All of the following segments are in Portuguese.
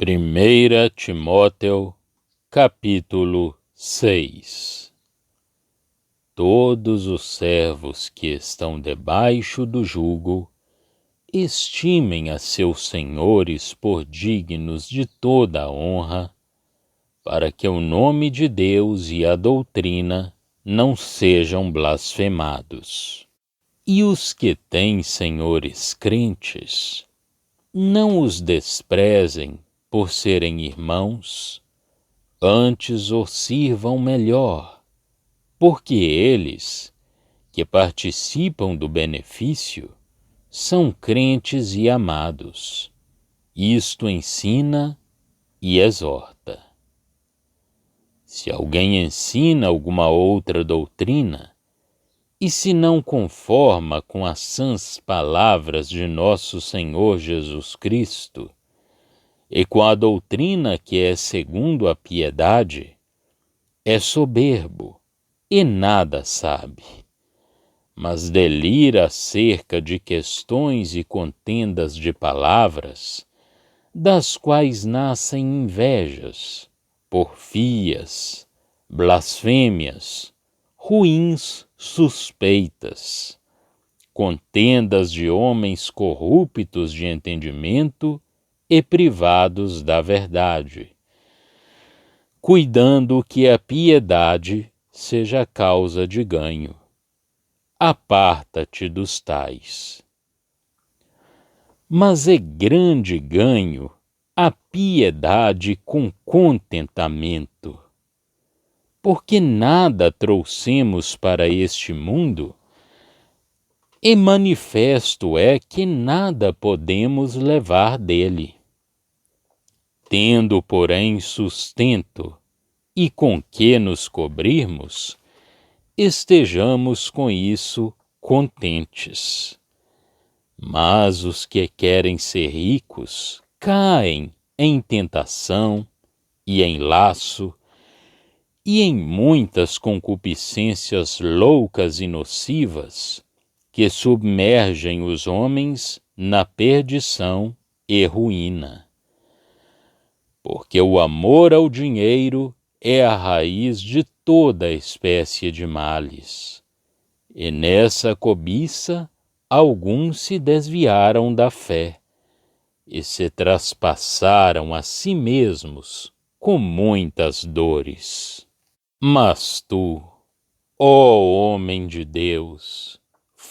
1 Timóteo, capítulo 6. Todos os servos que estão debaixo do jugo estimem a seus senhores por dignos de toda a honra, para que o nome de Deus e a doutrina não sejam blasfemados. E os que têm senhores crentes, não os desprezem por serem irmãos, antes os sirvam melhor, porque eles, que participam do benefício, são crentes e amados. Isto ensina e exorta. Se alguém ensina alguma outra doutrina, e se não conforma com as sãs palavras de nosso Senhor Jesus Cristo, e com a doutrina que é segundo a piedade, é soberbo e nada sabe, mas delira acerca de questões e contendas de palavras, das quais nascem invejas, porfias, blasfêmias, ruins suspeitas, contendas de homens corruptos de entendimento e privados da verdade, cuidando que a piedade seja causa de ganho. Aparta-te dos tais. Mas é grande ganho a piedade com contentamento, porque nada trouxemos para este mundo, e manifesto é que nada podemos levar dele. Tendo, porém, sustento e com que nos cobrirmos, estejamos com isso contentes. Mas os que querem ser ricos caem em tentação e em laço, e em muitas concupiscências loucas e nocivas, que submergem os homens na perdição e ruína. Porque o amor ao dinheiro é a raiz de toda espécie de males, e nessa cobiça alguns se desviaram da fé, e se traspassaram a si mesmos com muitas dores. Mas tu, ó homem de Deus,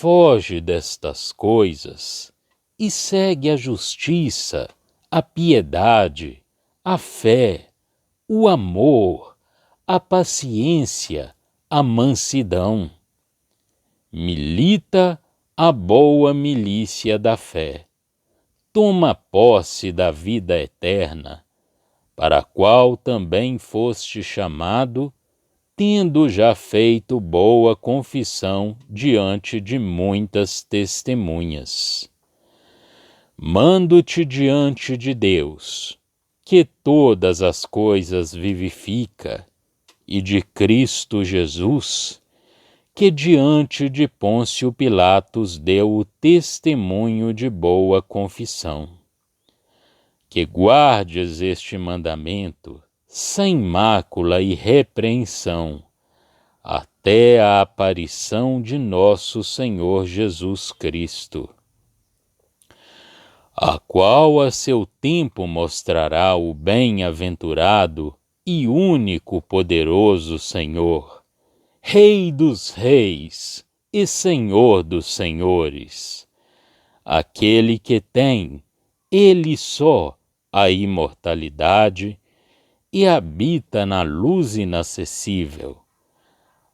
foge destas coisas e segue a justiça, a piedade, a fé, o amor, a paciência, a mansidão. Milita a boa milícia da fé. Toma posse da vida eterna, para a qual também foste chamado, tendo já feito boa confissão diante de muitas testemunhas. Mando-te diante de Deus, que todas as coisas vivifica, e de Cristo Jesus, que diante de Pôncio Pilatos deu o testemunho de boa confissão. Que guardes este mandamento sem mácula e repreensão, até a aparição de nosso Senhor Jesus Cristo, a qual a seu tempo mostrará o bem-aventurado e único poderoso Senhor, Rei dos reis e Senhor dos senhores, aquele que tem, ele só, a imortalidade e habita na luz inacessível,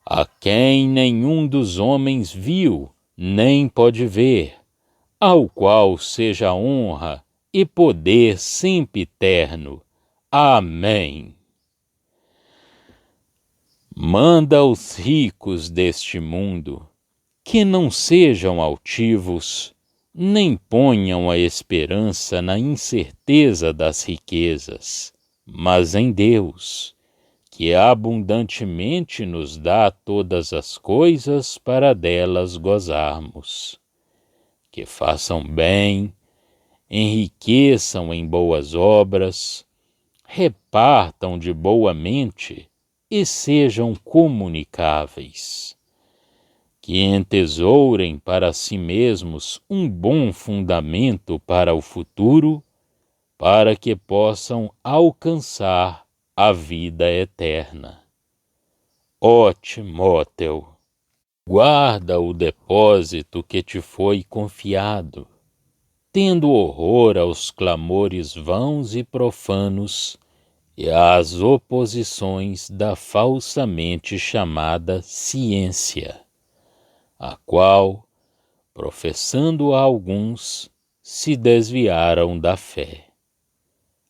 a quem nenhum dos homens viu, nem pode ver, ao qual seja honra e poder sempiterno. Amém. Manda aos ricos deste mundo que não sejam altivos, nem ponham a esperança na incerteza das riquezas, mas em Deus, que abundantemente nos dá todas as coisas para delas gozarmos. Que façam bem, enriqueçam em boas obras, repartam de boa mente e sejam comunicáveis, que entesourem para si mesmos um bom fundamento para o futuro, para que possam alcançar a vida eterna. Ó Timóteo, guarda o depósito que te foi confiado, tendo horror aos clamores vãos e profanos e às oposições da falsamente chamada ciência, a qual, professando alguns, se desviaram da fé.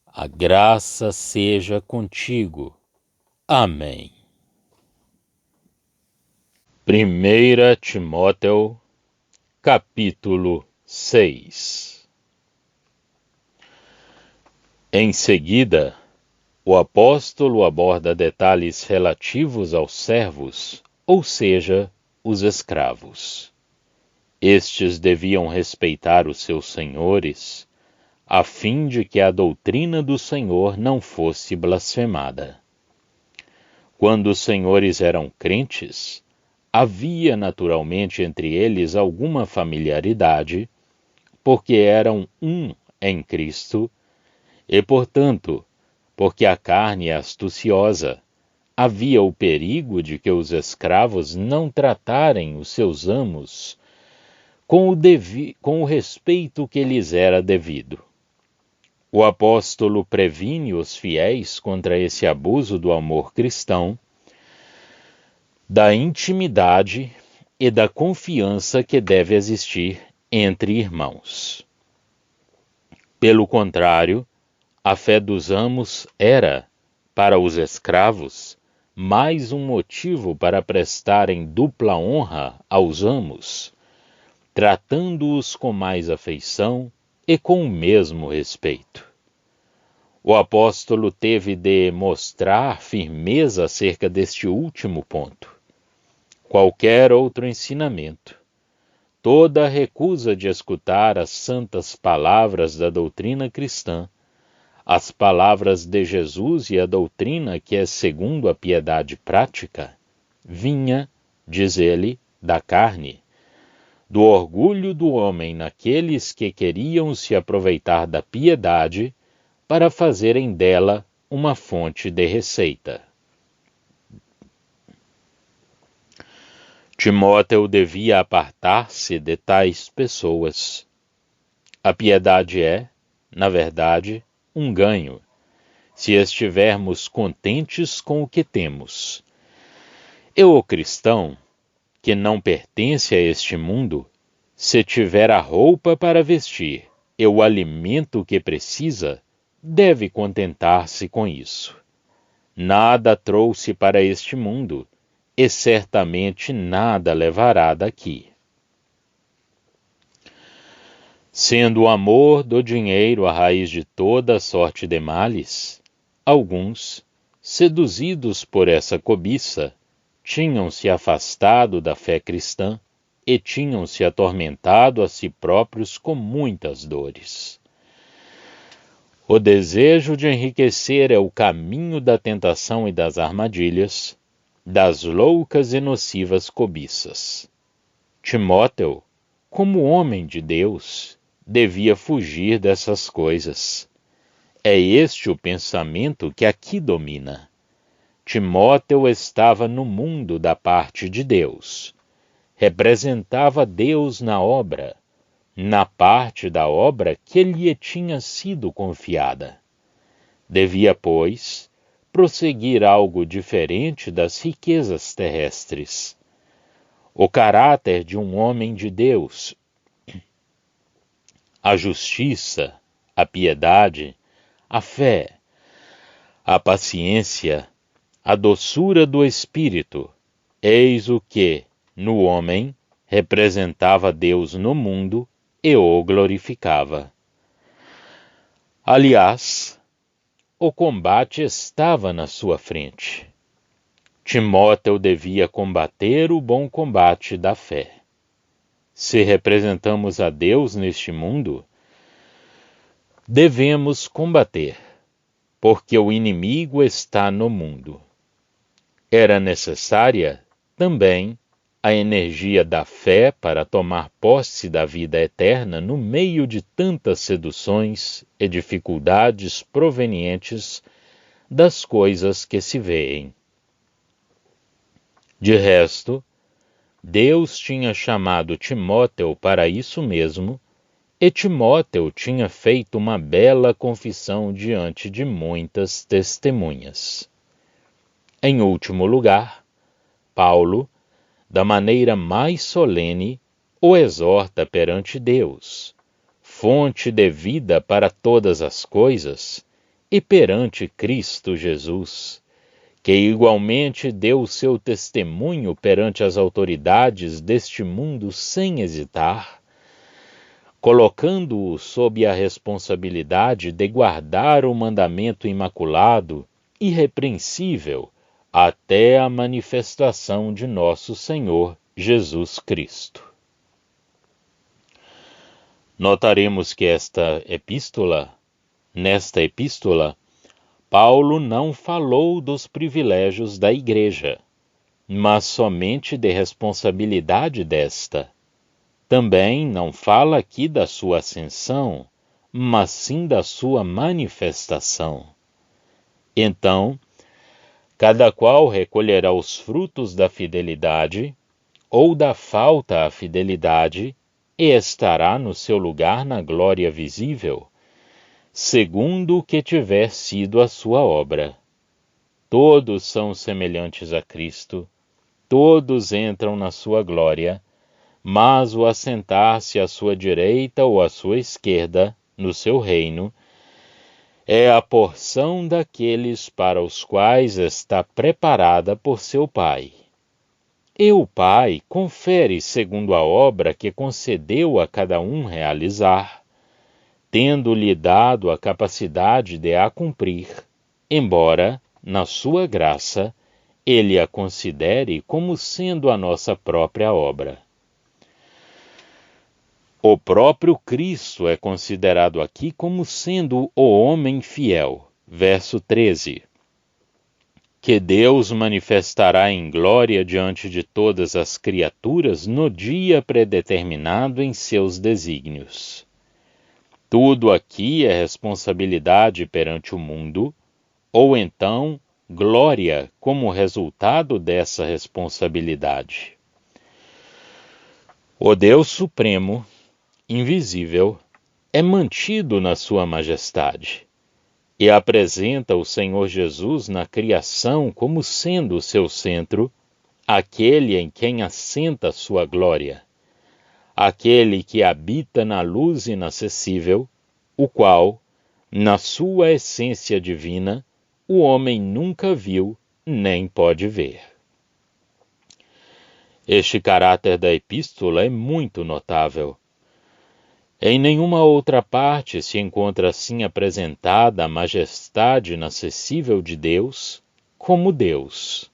A graça seja contigo. Amém. 1 Timóteo, capítulo 6. Em seguida, o apóstolo aborda detalhes relativos aos servos, ou seja, os escravos. Estes deviam respeitar os seus senhores, a fim de que a doutrina do Senhor não fosse blasfemada. Quando os senhores eram crentes, havia naturalmente entre eles alguma familiaridade, porque eram um em Cristo, e, portanto, porque a carne é astuciosa, havia o perigo de que os escravos não tratarem os seus amos com o respeito que lhes era devido. O apóstolo previne os fiéis contra esse abuso do amor cristão, da intimidade e da confiança que deve existir entre irmãos. Pelo contrário, a fé dos amos era, para os escravos, mais um motivo para prestarem dupla honra aos amos, tratando-os com mais afeição e com o mesmo respeito. O apóstolo teve de mostrar firmeza acerca deste último ponto. Qualquer outro ensinamento, toda recusa de escutar as santas palavras da doutrina cristã, as palavras de Jesus e a doutrina que é segundo a piedade prática, vinha, diz ele, da carne, do orgulho do homem naqueles que queriam se aproveitar da piedade para fazerem dela uma fonte de receita. Timóteo devia apartar-se de tais pessoas. A piedade é, na verdade, um ganho, se estivermos contentes com o que temos. E o cristão, que não pertence a este mundo, se tiver a roupa para vestir e o alimento que precisa, deve contentar-se com isso. Nada trouxe para este mundo, e certamente nada levará daqui. Sendo o amor do dinheiro a raiz de toda sorte de males, alguns, seduzidos por essa cobiça, tinham-se afastado da fé cristã e tinham-se atormentado a si próprios com muitas dores. O desejo de enriquecer é o caminho da tentação e das armadilhas, das loucas e nocivas cobiças. Timóteo, como homem de Deus, devia fugir dessas coisas. É este o pensamento que aqui domina. Timóteo estava no mundo da parte de Deus. Representava Deus na obra, na parte da obra que lhe tinha sido confiada. Devia, pois, prosseguir algo diferente das riquezas terrestres. O caráter de um homem de Deus, a justiça, a piedade, a fé, a paciência, a doçura do espírito, eis o que, no homem, representava Deus no mundo e o glorificava. Aliás, o combate estava na sua frente. Timóteo devia combater o bom combate da fé. Se representamos a Deus neste mundo, devemos combater. porque o inimigo está no mundo. Era necessária também a energia da fé para tomar posse da vida eterna no meio de tantas seduções e dificuldades provenientes das coisas que se veem. De resto, Deus tinha chamado Timóteo para isso mesmo, e Timóteo tinha feito uma bela confissão diante de muitas testemunhas. Em último lugar, Paulo, da maneira mais solene, o exorta perante Deus, fonte de vida para todas as coisas, e perante Cristo Jesus, que igualmente deu o seu testemunho perante as autoridades deste mundo sem hesitar, colocando-o sob a responsabilidade de guardar o mandamento imaculado, irrepreensível, até a manifestação de nosso Senhor Jesus Cristo. Notaremos que nesta epístola, Paulo não falou dos privilégios da igreja, mas somente de responsabilidade desta. Também não fala aqui da sua ascensão, mas sim da sua manifestação. Então, cada qual recolherá os frutos da fidelidade ou da falta à fidelidade e estará no seu lugar na glória visível, segundo o que tiver sido a sua obra. Todos são semelhantes a Cristo, todos entram na sua glória, mas o assentar-se à sua direita ou à sua esquerda, no seu reino, é a porção daqueles para os quais está preparada por seu Pai. E o Pai confere segundo a obra que concedeu a cada um realizar, tendo-lhe dado a capacidade de a cumprir, embora, na sua graça, ele a considere como sendo a nossa própria obra. O próprio Cristo é considerado aqui como sendo o homem fiel. Verso 13. Que Deus manifestará em glória diante de todas as criaturas no dia predeterminado em seus desígnios. Tudo aqui é responsabilidade perante o mundo, ou então glória como resultado dessa responsabilidade. O Deus Supremo, invisível, é mantido na sua majestade e apresenta o Senhor Jesus na criação como sendo o seu centro, aquele em quem assenta sua glória, aquele que habita na luz inacessível, o qual, na sua essência divina, o homem nunca viu nem pode ver. Este caráter da epístola é muito notável. Em nenhuma outra parte se encontra assim apresentada a majestade inacessível de Deus como Deus.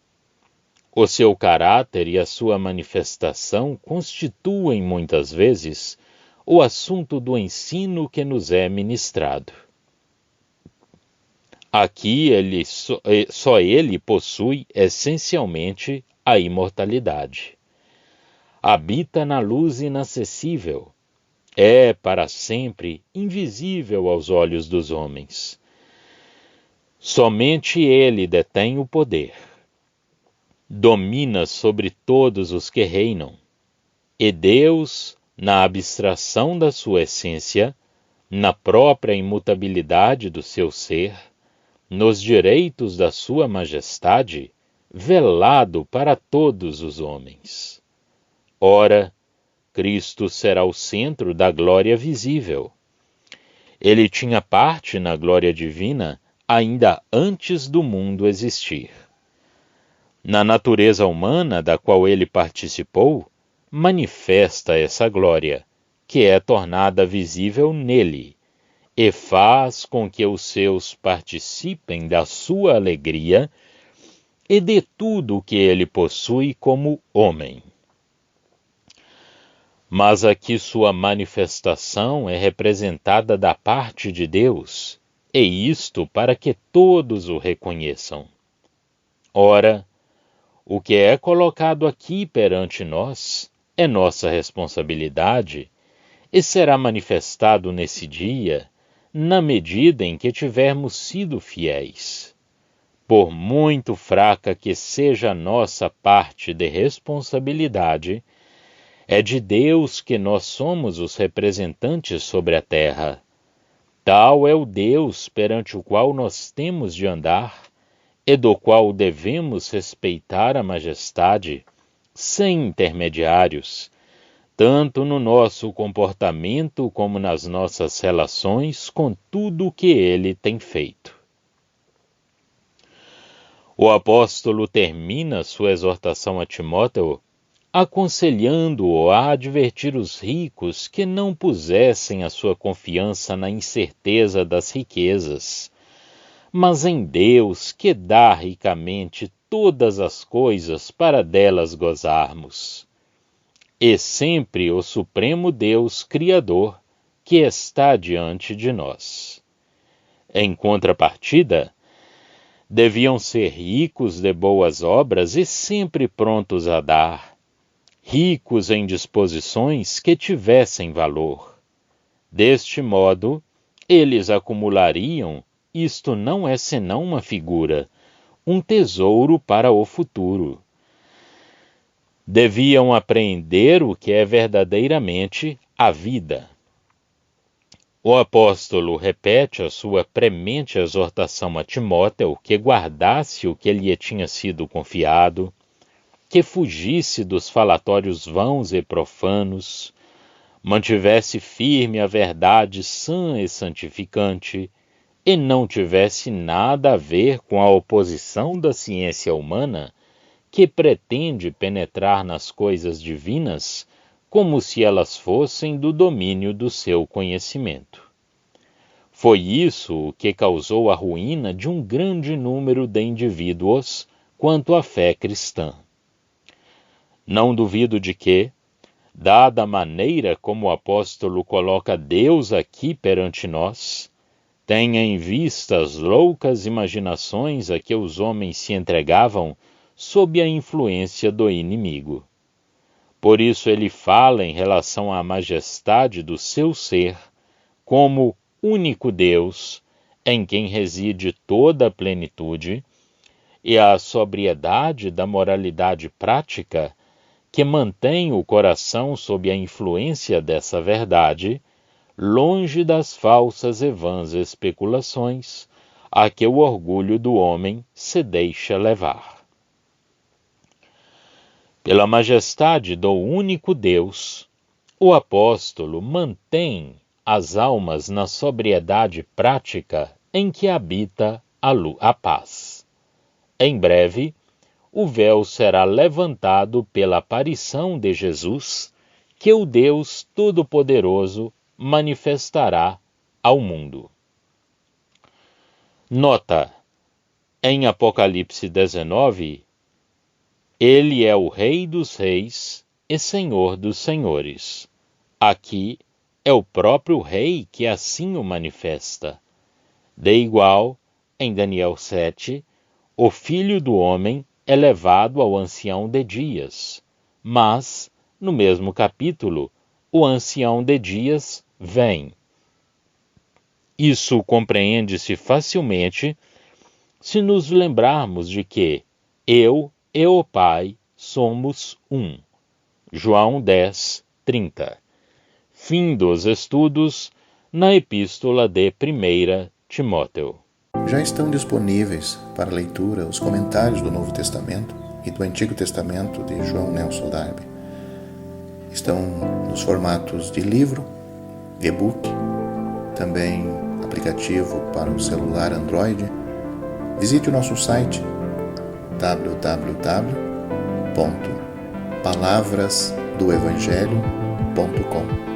O seu caráter e a sua manifestação constituem muitas vezes o assunto do ensino que nos é ministrado. Aqui só ele possui essencialmente a imortalidade. Habita na luz inacessível. É para sempre invisível aos olhos dos homens. Somente ele detém o poder. Domina sobre todos os que reinam. E Deus, na abstração da sua essência, na própria imutabilidade do seu ser, nos direitos da sua majestade, velado para todos os homens. Ora, Cristo será o centro da glória visível. Ele tinha parte na glória divina ainda antes do mundo existir. Na natureza humana da qual ele participou, manifesta essa glória, que é tornada visível nele, e faz com que os seus participem da sua alegria e de tudo o que ele possui como homem. Mas aqui sua manifestação é representada da parte de Deus, e isto para que todos o reconheçam. Ora, o que é colocado aqui perante nós é nossa responsabilidade e será manifestado nesse dia, na medida em que tivermos sido fiéis. Por muito fraca que seja a nossa parte de responsabilidade, é de Deus que nós somos os representantes sobre a terra. Tal é o Deus perante o qual nós temos de andar e do qual devemos respeitar a majestade, sem intermediários, tanto no nosso comportamento como nas nossas relações com tudo o que ele tem feito. O apóstolo termina sua exortação a Timóteo aconselhando-o a advertir os ricos que não pusessem a sua confiança na incerteza das riquezas, mas em Deus que dá ricamente todas as coisas para delas gozarmos. E sempre o Supremo Deus Criador que está diante de nós. Em contrapartida, deviam ser ricos de boas obras e sempre prontos a dar, ricos em disposições que tivessem valor. Deste modo, eles acumulariam, isto não é senão uma figura, um tesouro para o futuro. Deviam apreender o que é verdadeiramente a vida. O apóstolo repete a sua premente exortação a Timóteo que guardasse o que lhe tinha sido confiado, que fugisse dos falatórios vãos e profanos, mantivesse firme a verdade sã e santificante, e não tivesse nada a ver com a oposição da ciência humana, que pretende penetrar nas coisas divinas como se elas fossem do domínio do seu conhecimento. Foi isso o que causou a ruína de um grande número de indivíduos quanto à fé cristã. Não duvido de que, dada a maneira como o apóstolo coloca Deus aqui perante nós, tenha em vista as loucas imaginações a que os homens se entregavam sob a influência do inimigo. Por isso ele fala em relação à majestade do seu ser, como único Deus, em quem reside toda a plenitude, e à sobriedade da moralidade prática, que mantém o coração sob a influência dessa verdade, longe das falsas e vãs especulações a que o orgulho do homem se deixa levar. Pela majestade do único Deus, o apóstolo mantém as almas na sobriedade prática em que habita a paz. Em breve, o véu será levantado pela aparição de Jesus, que o Deus Todo-Poderoso manifestará ao mundo. Nota: em Apocalipse 19, ele é o Rei dos Reis e Senhor dos Senhores. Aqui é o próprio Rei que assim o manifesta. De igual, em Daniel 7, o Filho do Homem é levado ao Ancião de Dias, mas, no mesmo capítulo, o Ancião de Dias vem. Isso compreende-se facilmente se nos lembrarmos de que eu e o Pai somos um. João 10, 30. Fim dos estudos na Epístola de 1 Timóteo. Já estão disponíveis para leitura os comentários do Novo Testamento e do Antigo Testamento de João Nelson Darby. Estão nos formatos de livro, e-book, também aplicativo para o celular Android. Visite o nosso site www.palavrasdoevangelho.com.